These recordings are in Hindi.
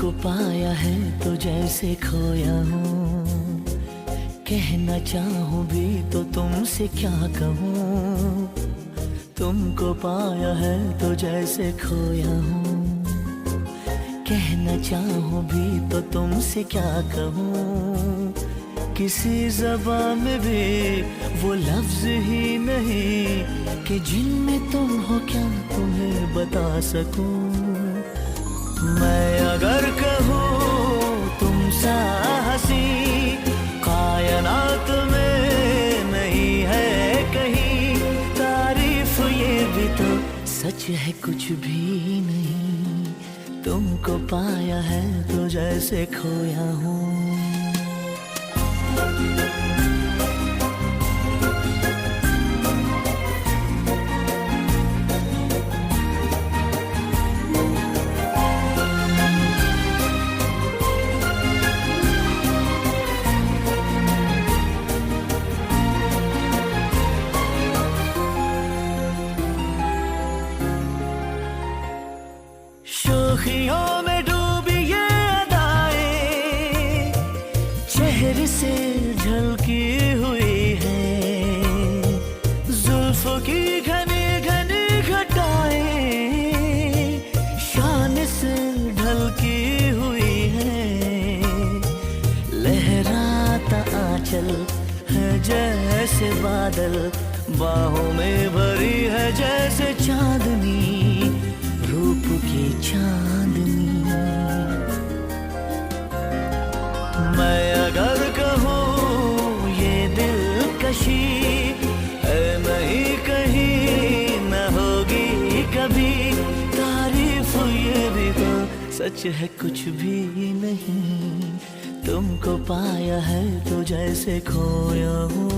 तुमको पाया है तो जैसे खोया हूँ, कहना चाहूँ भी तो तुमसे क्या कहूँ। तुमको पाया है तो जैसे खोया हूँ, कहना चाहूँ भी तो तुमसे क्या कहूँ। किसी ज़बान में भी वो लफ्ज़ ही नहीं कि जिनमें तुम हो क्या तुम्हें बता सकूँ। मैं अगर कहूँ तुम सा हंसी कायनात में नहीं है कहीं, तारीफ ये भी तो सच है कुछ भी नहीं। तुमको पाया है तो जैसे खोया हूँ। शोखियों में डूबी ये अदाएं चेहरे से झलकी हुई है, जुल्फों की घनी घनी घटाएं शान से ढलकी हुई है। लहराता आंचल है जैसे बादल, बाहों में भरी है जैसे चांदनी, रूप की चांदनी। मैं अगर कहूँ ये दिलकशी है नहीं कहीं न होगी कभी, तारीफ ये भी तो सच है कुछ भी नहीं। तुमको पाया है तो जैसे खोया हूँ।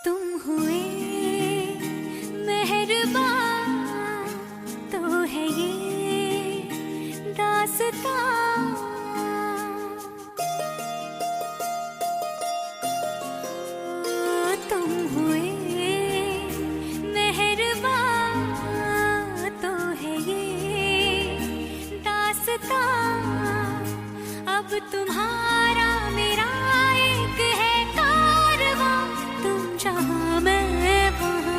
तुम हुए मेहरबान तो है ये दास्तां, अब तुम्हारा मेरा एक है कारवां, तुम जहां मैं वहां।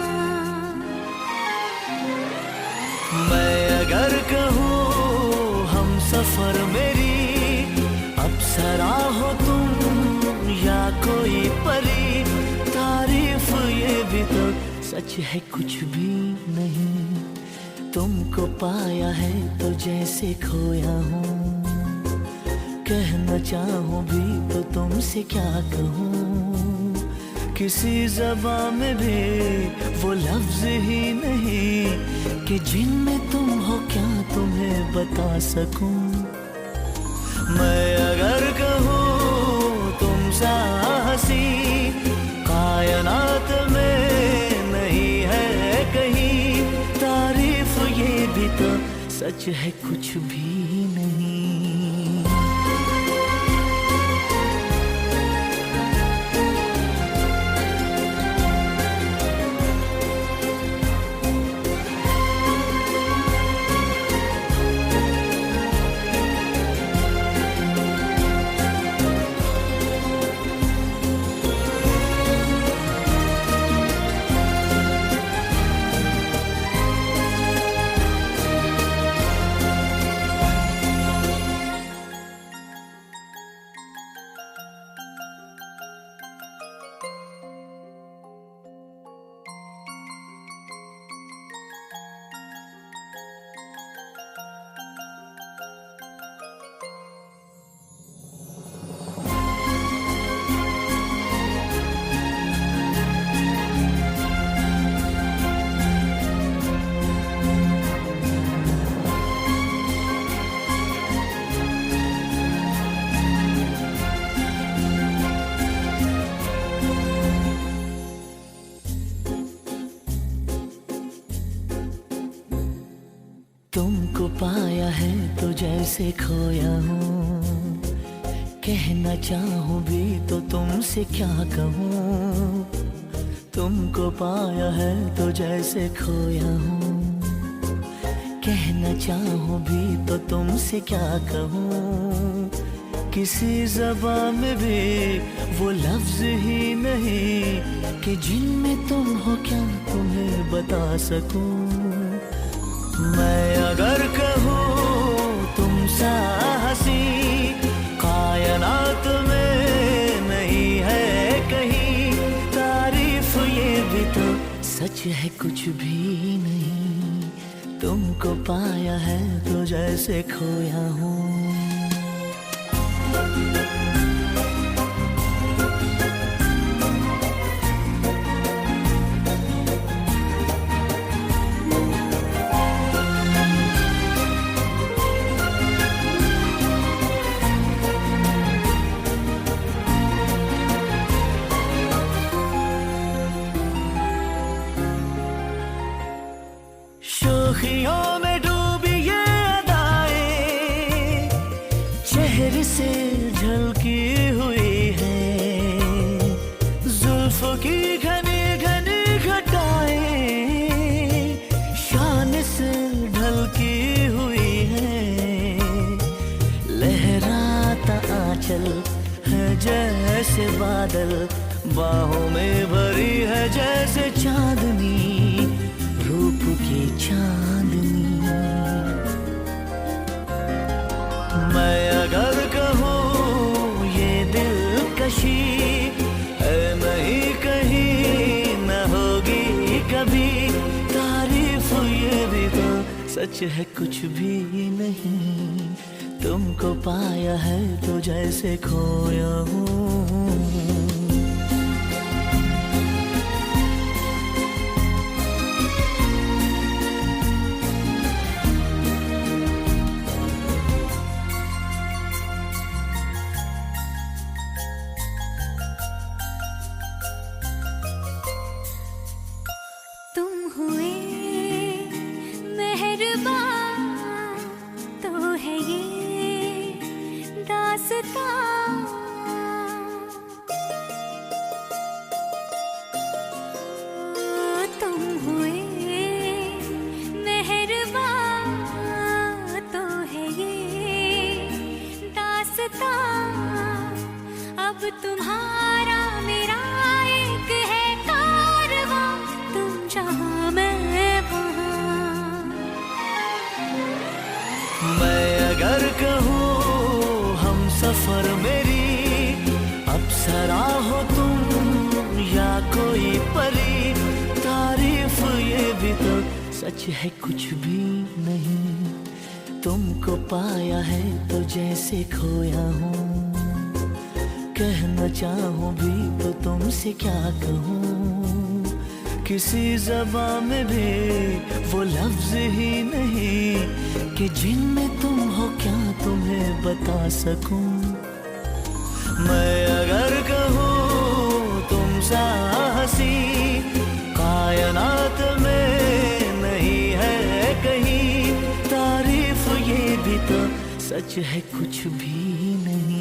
मैं अगर कहूँ हम सफर मेरी अप्सरा हो तुम या कोई परी, तारीफ ये भी तो सच है कुछ भी नहीं। तुमको पाया है तो जैसे खोया हूँ, कहना चाहूँ भी तो तुमसे क्या कहूँ। किसी ज़बान में भी वो लफ्ज़ ही नहीं कि जिनमें तुम हो क्या तुम्हें बता सकूँ। मैं अगर कहूँ तुम सा हंसी कायनात में नहीं है कहीं, तारीफ ये भी तो सच है कुछ भी नहीं। तुमको पाया है तो जैसे खोया हूँ, कहना चाहूँ भी तो तुमसे क्या कहूँ। तुमको पाया है तो जैसे खोया हूँ, कहना चाहूँ भी तो तुमसे क्या कहूँ। किसी ज़बान में भी वो लफ्ज़ ही नहीं कि जिनमें तुम हो क्या तुम्हें बता सकूँ। मैं अगर कहूँ तुम सा हंसी कायनात में नहीं है कहीं, तारीफ ये भी तो सच है कुछ भी नहीं। तुमको पाया है तो जैसे खोया हूँ। शोखियों में डूबी ये अदाएं चेहरे से झलकी हुई है, जुल्फों की घनी घनी घटाएं शान से ढलकी हुई है। लहराता आंचल है जैसे बादल, बाहों में भरी है जैसे चांदनी, रूप की चांदनी। मैं अगर कहूँ ये दिलकशी है नहीं कहीं न होगी कभी, तारीफ ये भी तो सच है कुछ भी नहीं। तुमको पाया है तो जैसे खोया हूँ। तुम हुए मेहरबान तो है ये दास्तां। तुम हुए मेहरबान तो है ये दास्तां। अब तुम्हारा मेरा एक है कारवां, तुम जहाँ मैं वहाँ। मैं अगर कहूँ हम सफर मेरी अप्सरा हो तुम या कोई परी, तारीफ ये भी तो सच है कुछ भी नहीं। तुमको पाया है तो जैसे खोया हूँ, कहना चाहूँ भी तो तुमसे क्या कहूँ। किसी ज़बान में भी वो लफ्ज़ ही नहीं कि जिनमें तुम हो क्या तुम्हें बता सकूँ। मैं अगर कहूँ तुम सा हंसी कायनात में नहीं है कहीं, तारीफ ये भी तो सच है कुछ भी नहीं।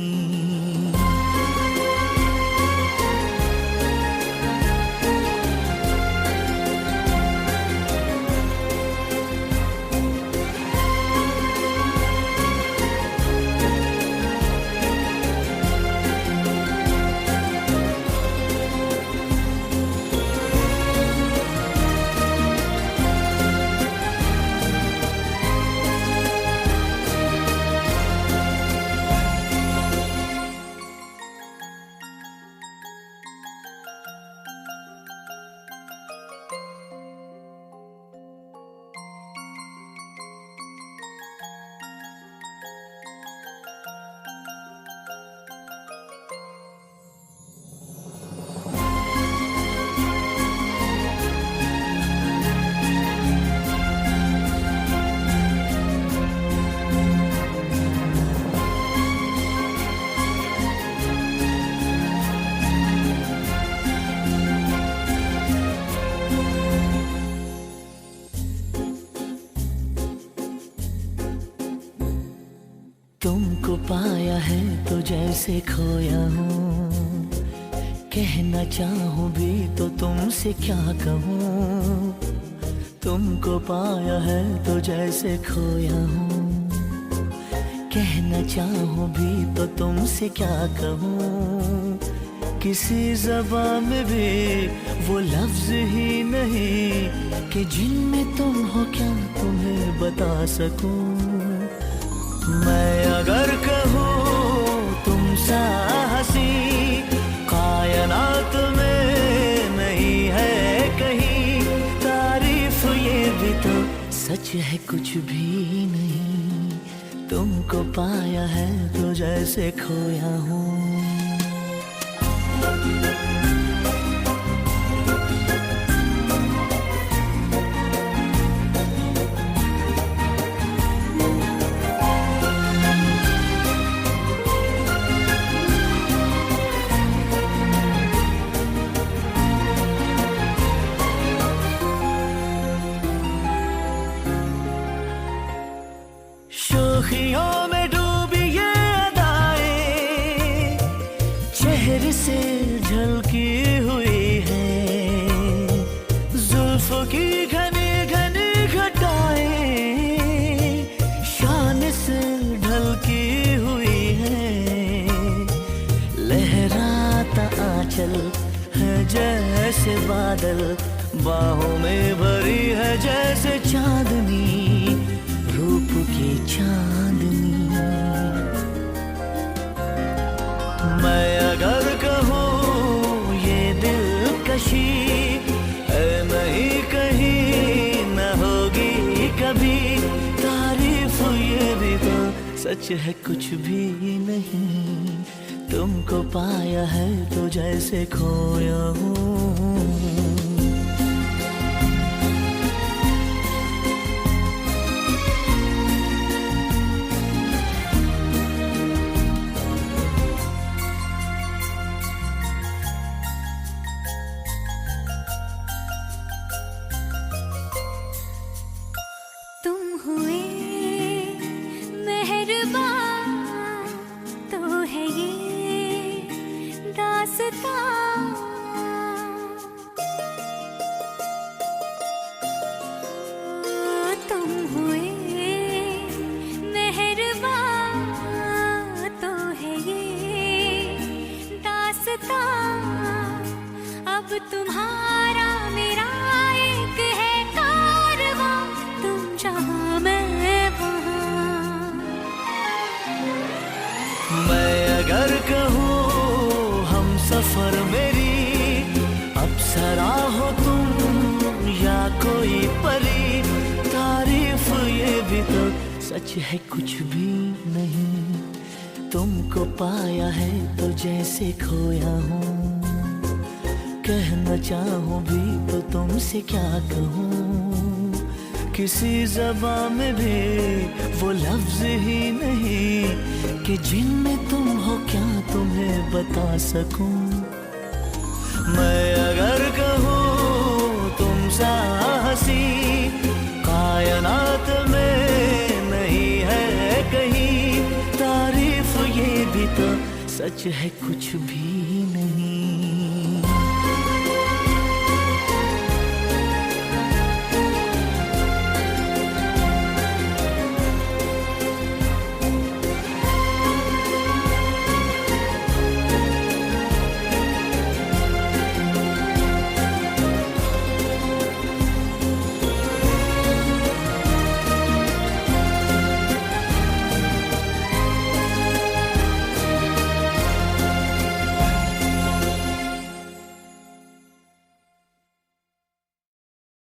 तुमको पाया है तो जैसे खोया हूँ, कहना चाहूँ भी तो तुमसे क्या कहूँ। तुमको पाया है तो जैसे खोया हूँ, कहना चाहूँ भी तो तुमसे क्या कहूँ। किसी ज़बान में भी वो लफ्ज़ ही नहीं कि जिनमें तुम हो क्या तुम्हें बता सकूँ। मैं अगर कहूँ तुम सा हंसी कायनात में नहीं है कहीं, तारीफ ये भी तो सच है कुछ भी नहीं। तुमको पाया है तो जैसे खोया हूँ। शोखियों में डूबी ये अदाएं चेहरे से झलकी हुई है, जुल्फों की घनी घनी घटाएं शान से ढलकी हुई है। लहराता आंचल है जैसे बादल, बाहों में भरी है जैसे चांदनी, रूप की चांदनी। मैं अगर कहूँ ये दिलकशी है नहीं कहीं न होगी कभी, तारीफ ये भी तो सच है कुछ भी नहीं। तुमको पाया है तो जैसे खोया हूँ। तुम हुए मेहरबान तो है ये दास्तां। तुम हुए मेहरबान तो है ये दास्तां। अब तुम्हारा मेरा एक है कारवां, तुम जहाँ मैं वहाँ। मैं अगर कहूँ हम सफर मेरी अप्सरा हो तुम या कोई परी, तारीफ ये भी तो सच है कुछ भी नहीं। तुमको पाया है तो जैसे खोया हूँ, कहना चाहूँ भी तो तुमसे क्या कहूँ। किसी ज़बान में भी वो लफ्ज़ ही नहीं कि जिनमें तुम हो क्या तुम्हें बता सकूँ। मैं अगर कहूँ तुम सा हंसी कायनात में नहीं है कहीं, तारीफ ये भी तो सच है कुछ भी